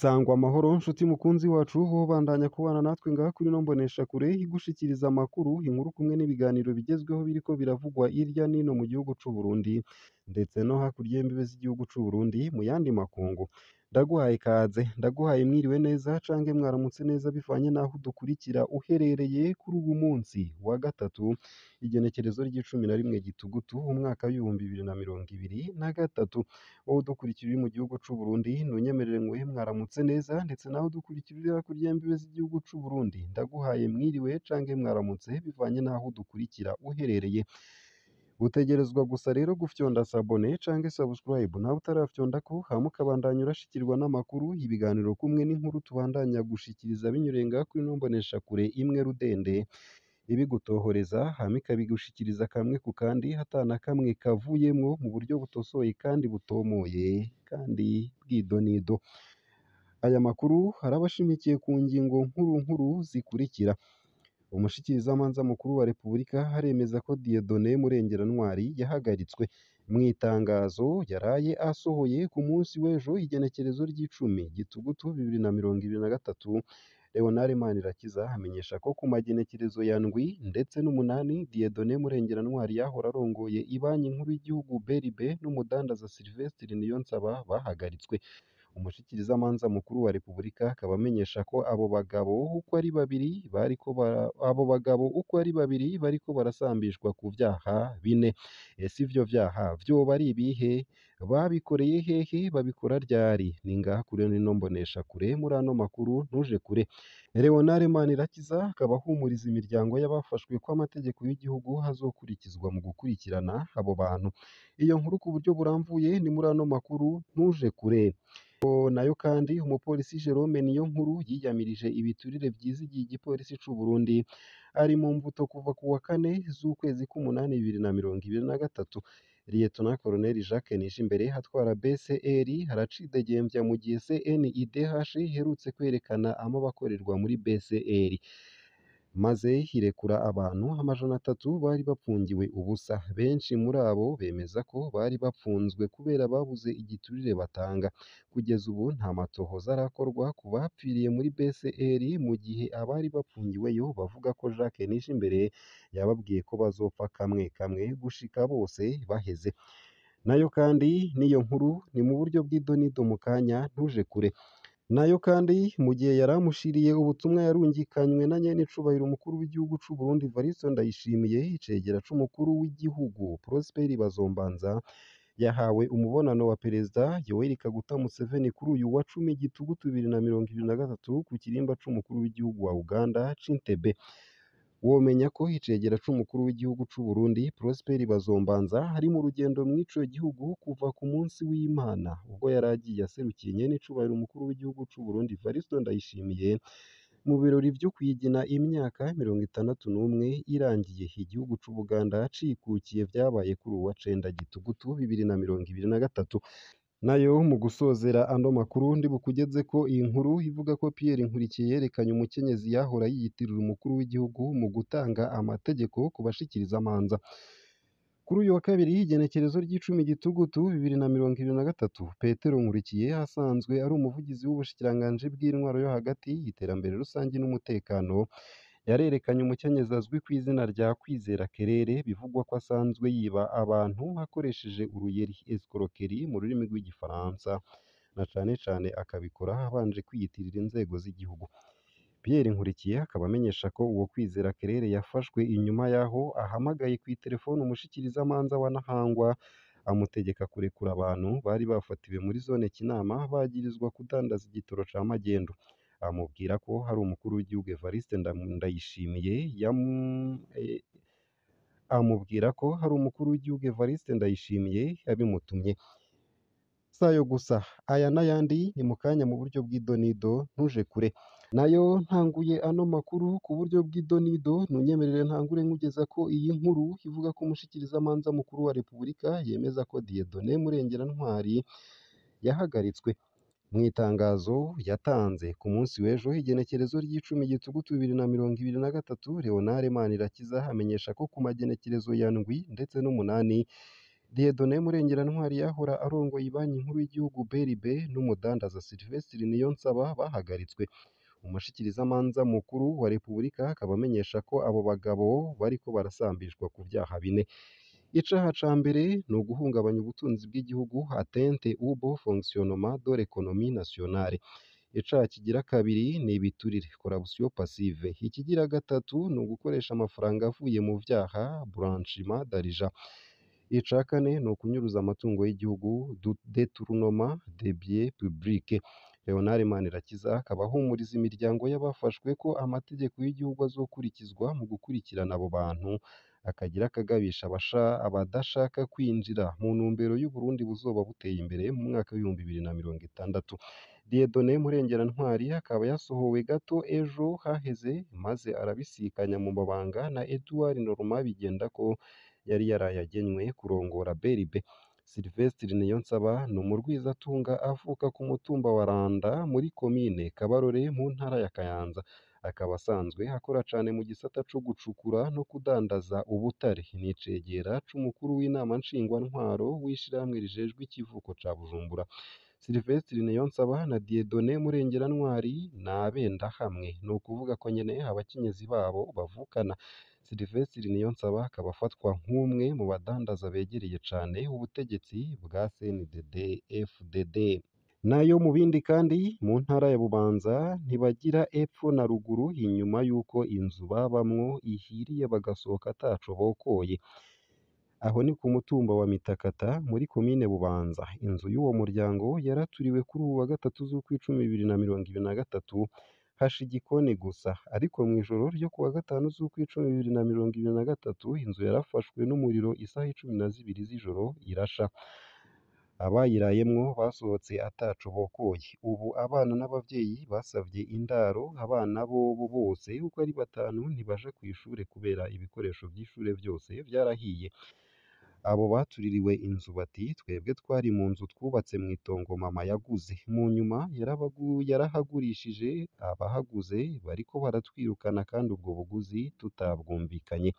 Sangwa amahoro nshuti mukunzi wacu wowe bandanya kubana natwe ngaha kuri ino mboneshakure igushikiriza amakuru, inkuru kumwe n'ibiganiro bigezweho biriko biravugwa irya nino mu gihugu c'u Burundi ndetse no hakurya y'imbibe z'igihugu c'u Burundi mu yandi makungu. Ndaguhaye ikaze, ndaguhaye mwiriwe neza canke mwaramutse neza bivanye n'aho udukurikira uherereye kuri uwu munsi wa gatatu, igenekerezo ry'icumi na rimwe Gitugutu umwaka w'ibihumbi bibiri na mirongo ibiri na gatatu. Wowe udukurikira uri mu gihugu c'u Burundi ntunyemerere nguhe mwaramutse neza, ndetse nawe udukurikira uri hakurya y'imbibe z'igihugu c'u Burundi ndaguhaye mwiriwe canke mwaramutse bivanye n'aho udukurikira uherereye. Utegerezwa gusa rero gufyonda sabone canke subscribe nawe utarafyondako, hama ukabandanya urashikirwa n'amakuru, ibiganiro kumwe n'inkuru tubandanya gushikiriza binyuriye ngaha kuri ino mboneshakure imwe rudende, ibigutohoreza hama ikabigushikiriza kamwe ku kandi hatana kamwe kavuyemwo mu buryo butosoye kandi butomoye kandi bw'idonido. Aya makuru araba ashimikiye ku ngingo nkuru nkuru zikurikira. Umushikirizamanza mukuru wa Repubulika aremeza ko Dieudonné Murengerantwari yahagaritswe. Mu itangazo yaraye asohoye ku munsi w'ejo igenekerezo ry'icumi Gitugutu bibiri na mirongo ibiri na gatatu, Leonard Manirakiza amenyesha ko ku magenekerezo ya ndwi ndetse n'umunani Dieudonné Murengerantwari yahora arongoye ibanki nkuru y'igihugu BRB n'umudandaza Sylvestre Niyonsaba bahagaritswe. Umushikirizamanza mukuru wa Repubulika akaba amenyesha ko abo bagabo uko ari babiri bariko barasambishwa ku vyaha bine. Ese ivyo vyaha vyoba ari ibihe? Babikoreye hehe? Babikora ryari? Ni ngaha kuri ino mboneshakure muri ano makuru ntuje kure. Leonard Manirakiza akaba ahumuriza imiryango y'abafashwe ko amategeko y'igihugu hazokurikizwa mu gukurikirana abo bantu. Iyo nkuru ku buryo buramvuye ni muri ano makuru ntuje kure. Nayo kandi umupolisi Jerome Niyonkuru yiyamirije ibiturire vyizigiye igipolisi c'u Burundi ari mu mvuto kuva ku wa kane z'ukwezi k'umunani bibiri na mirongo ibiri na gatatu. Lieutenant Colonel Jacques Nijimbere atwara BCR aracidegembya mu gihe CNIDH iherutse kwerekana amabakorerwa muri BCR maze hirekura abantu 300 bari bapfungiwe ubusa. Benshi muri abo bemeza ko bari bapfunzwe kubera babuze igiturire batanga. Kugeza ubu nta matohoza arakorwa ku bapfiriye muri BCR, mu gihe abari bapfungiweyo bavuga ko Jacques Nijimbere yababwiye ko bazopfa kamwe kamwe gushika bose baheze. Nayo kandi niyo nkuru ni mu buryo bw'idonido mu kanya ntuje kure. Nayo kandi mu gihe yari amushiriye ubutumwa yarungikanywe na nyen'icubahiro umukuru w'igihugu c'u Burundi Evariste Ndayishimiye, icegera c'umukuru w'igihugu Prosper Bazombanza yahawe umubonano wa Perezida Yoweri Kaguta Museveni kuri uyu wa 10 Gitugutu 2023 ku kirimba c'umukuru w'igihugu wa Uganda c'Entebbe. Womenya ko icegera c'umukuru w'igihugu c'u Burundi Prosper Bazombanza ari mu rugendo mw'ico gihugu kuva ku munsi w'Imana, ubwo yari agiye aserukiye nyen'icubahiro umukuru w'igihugu c'u Burundi Evariste Ndayishimiye mu birori vyo kwigina imyaka 61 irangiye igihugu c'u Buganda cikukiye vyabaye kuri uwa 9 Gitugutu 2023. Nayo mu gusozera ano makuru ndi bukugeze ko iyi nkuru ivuga ko Pierre Nkurikiye yerekanye umukenyezi yahora yiyitirira umukuru w'igihugu mu gutanga amategeko ku bashikirizamanza. Kuri uyu wa kabiri igenekerezo ry'icumi Gitugutu 2023, Petero Nkurikiye asanzwe ari umuvugizi w'ubushikiranganji bw'intwaro yo hagati, iterambere rusangi n'umutekano, yarerekanye umukenyezi azwi ku izina rya Kwizera Kerere bivugwa ko asanzwe yiba abantu akoresheje uruyeri, escroquerie mu rurimi rw'igifaransa, na cane cane akabikora abanje kwiyitirira inzego z'igihugu. Pierre Nkurikiye akaba amenyesha ko uwo Kwizera Kerere yafashwe inyuma yaho ahamagaye ku telefone umushikirizamanza wa Ntahangwa amutegeka kurekura abantu bari bafatiwe muri zone Kinama bagirizwa kudandaza igitoro ca magendu. Amubwira ko hari umukuru w'igihugu Evariste Ndayishimiye yabimutumye. Sayo gusa aya n'ayandi ni mu kanya mu buryo bw'idonido ntuje kure. Nayo ntanguye ano makuru ku buryo bw'idonido, ntunyemerere ntangure nkugeza ko iyi nkuru ivuga ko umushikirizamanza mukuru wa Repubulika yemeza ko Dieudonné Murengerantwari yahagaritswe. Mu itangazo yatanze ku munsi w'ejo igenekerezo ry'icumi Gitugutu 2023, Leonard Manirakiza amenyesha ko ku magenekerezo ya ndwi ndetse n'umunani Dieudonné Murengerantwari yahora arongoye Banki Nkuru y'Igihugu BRB n'umudandaza Sylvestre Niyonsaba bahagaritswe. Umushikirizamanza mukuru wa Repubulika akaba amenyesha ko abo bagabo bariko barasambishwa ku vyaha bine. Icaha ca mbere ni uguhungabanya ubutunzi bw'igihugu, atteinte au bon fonctionnement de l'économie nationale. Icaha kigira kabiri ni ibiturire, corruption passive. Ikigira gatatu ni ugukoresha amafaranga avuye mu vyaha, blanchiment d'argent. Ica kane ni ukunyuruza amatungo y'igihugu, détournement des biens publics. Leonard Manirakiza akaba ahumuriza imiryango y'abafashwe ko amategeko y'igihugu azokurikizwa mu gukurikirana abo bantu, akagira akagabisha abadashaka kwinjira mu ntumbero y'Uburundi buzoba buteye imbere mu mwaka w'ibihumbi 2060. Dieudonné Murengerantwari akaba yasohowe gato ejo haheze maze arabisikanya mu mabanga na Edouard Normand Bigendako yari yaraye agenywe kurongora BRB. Sylvestre Niyonsaba ni umurwizatunga avuka ku mutumba wa Randa muri komine Kabarore mu ntara ya Kayanza. Akaba asanzwe akora cane mu gisata co gucukura no kudandaza ubutare. Ni icegera c'umukuru w'inama nshingwantwaro w'ishirahamwe rijejwe ikivuko ca Bujumbura. Sylvestre Niyonsaba na Dieudonné Murengerantwari ni abendahamwe, ni ukuvuga ko nyene abakenyezi babo bavukana. Sylvestre Niyonsaba akaba afatwa nk'umwe mu badandaza begereye cane ubutegetsi bwa CNDD FDD. Nayo mu bindi kandi mu ntara ya Bubanza ntibagira epfo na ruguru inyuma y'uko inzu babamwo ihiriye bagasohoka ataco bokoye. Aho ni ku mutumba wa Mitakata muri komine Bubanza. Inzu y'uwo muryango yaraturiwe kuri uwu wa gatatu z'ukwicumi 2023 hasha igikoni gusa, ariko mw'ijoro ryo ku wa gatanu z'ukwicumi 2023 inzu yarafashwe n'umuriro isaha 12 z'ijoro irasha. Abayirayemwo basohotse ataco bokoye. Ubu abana n'abavyeyi basavye indaro, abana bobo bose uko ari 5 ntibaja kw'ishure kubera ibikoresho vy'ishure vyose vyarahiye. Abo batuririwe inzu bati twebwe twari mu nzu twubatse mw'itongo mama yaguze, mu nyuma yarahagurishije, abahaguze bariko baratwirukana kandi ubwo buguzi tutabwumvikanye.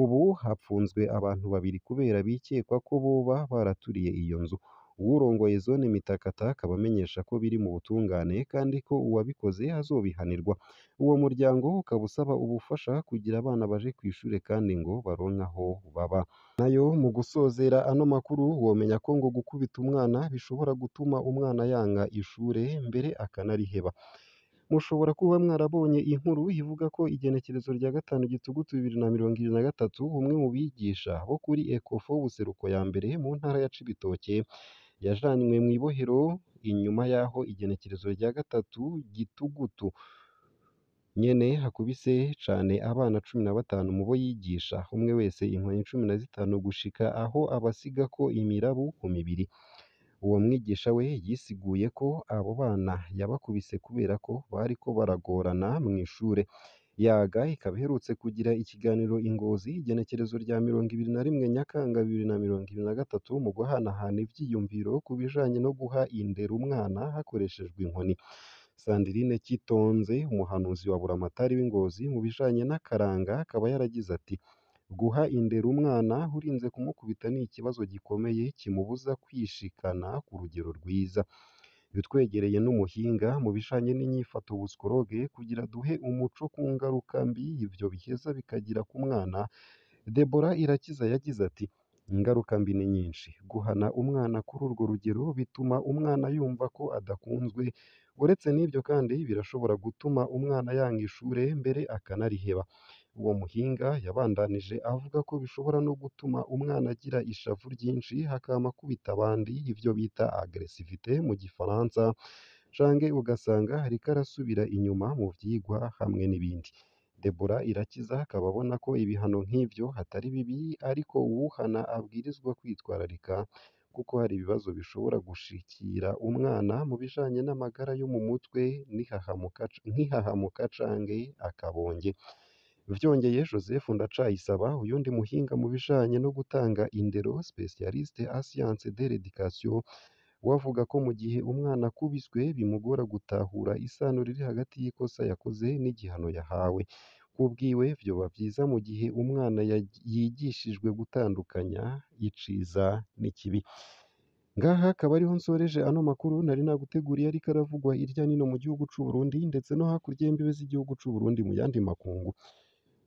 Ubu hapfunzwe abantu 2 kubera bikekwa ko boba baraturiye iyo nzu. Uwurongoye zone Mitakata akaba amenyesha ko biri mu butungane kandi ko uwabikoze azobihanirwa. Uwo muryango ukaba usaba ubufasha kugira abana baje kw'ishure kandi ngo baronke aho baba. Nayo mu gusozera ano makuru womenya ko ngo gukubita umwana bishobora gutuma umwana yanka ishure mbere akanariheba. Mushobora kuba mwarabonye inkuru ivuga ko igenekerezo rya 5 Gitugutu 2023 umwe mu bigisha bo kuri Ecofo Buseruko ya mbere mu ntara ya Cibitoke yajanywe mw'ibohero inyuma yaho igenekerezo rya 3 Gitugutu nyene hakubise cane abana 15 mu bo yigisha, umwe wese inkoni 15 gushika aho abasiga ko imirabu ku mibiri. Uwo mwigisha we yisiguye ko abo bana yabakubise kubera ko bariko baragorana mw'ishure. Yaga ikaba iherutse kugira ikiganiro i Ngozi igenekerezo rya 21 Nyakanga 2023 mu guhanahana ivyiyumviro ku bijanye no guha indero umwana hakoreshejwe inkoni. Sandrine Kitonze, umuhanuzi wa Buramatari w'Ingozi mu bijanye n'akaranga, akaba yaragize ati guha indero umwana urinze kumukubita ni ikibazo gikomeye kimubuza kwishikana ku rugero rwiza. Bitwegereye n'umuhinga mu bijanye n'inyifato psychologue kugira duhe umuco ku ngaruka mbi ivyo biheza bikagira ku mwana. Deborah Irakiza yagize ati ingaruka mbi ni nyinshi. Guhana umwana kuri urwo rugero bituma umwana yumva ko adakunzwe. Uretse n'ibyo kandi birashobora gutuma umwana yanga ishure mbere akanariheba. Uwo muhinga yabandanije avuga ko bishobora no gutuma umwana agira ishavu ryinshi hakama akubita abandi, ivyo bita agressivité mu gifaransa, canke ugasanga ariko arasubira inyuma mu vyigwa hamwe n'ibindi. Deborah Irakiza akaba abona ko ibihano nk'ivyo hatari bibi, ariko uwuhana abwirizwa kwitwararika kuko hari ibibazo bishobora gushikira umwana mu bijanye n'amagara yo mu mutwe nk'ihahamuka canke akabonge. Vyongeye Joseph Ndacayisaba, uyundi muhinga mu bijanye no gutanga indero, spécialiste en sciences de l'éducation, we avuga ko mu gihe umwana akubiswe bimugora gutahura isano riri hagati y'ikosa yakoze n'igihano yahawe. kubwiwe vyoba vyiza mu gihe umwana yigishijwe gutandukanya iciza n'ikibi. Ngaha akaba ariho nsoreje ano makuru nari naguteguriye ariko aravugwa hirya no hino mu gihugu c'u Burundi ndetse no hakurya y'imbibe z'igihugu c'u Burundi mu yandi makungu.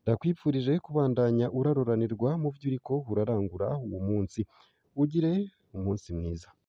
Ndakwipfurije kubandanya uraroranirwa mu vyo uriko urarangura uwo munsi. Ugire umunsi mwiza.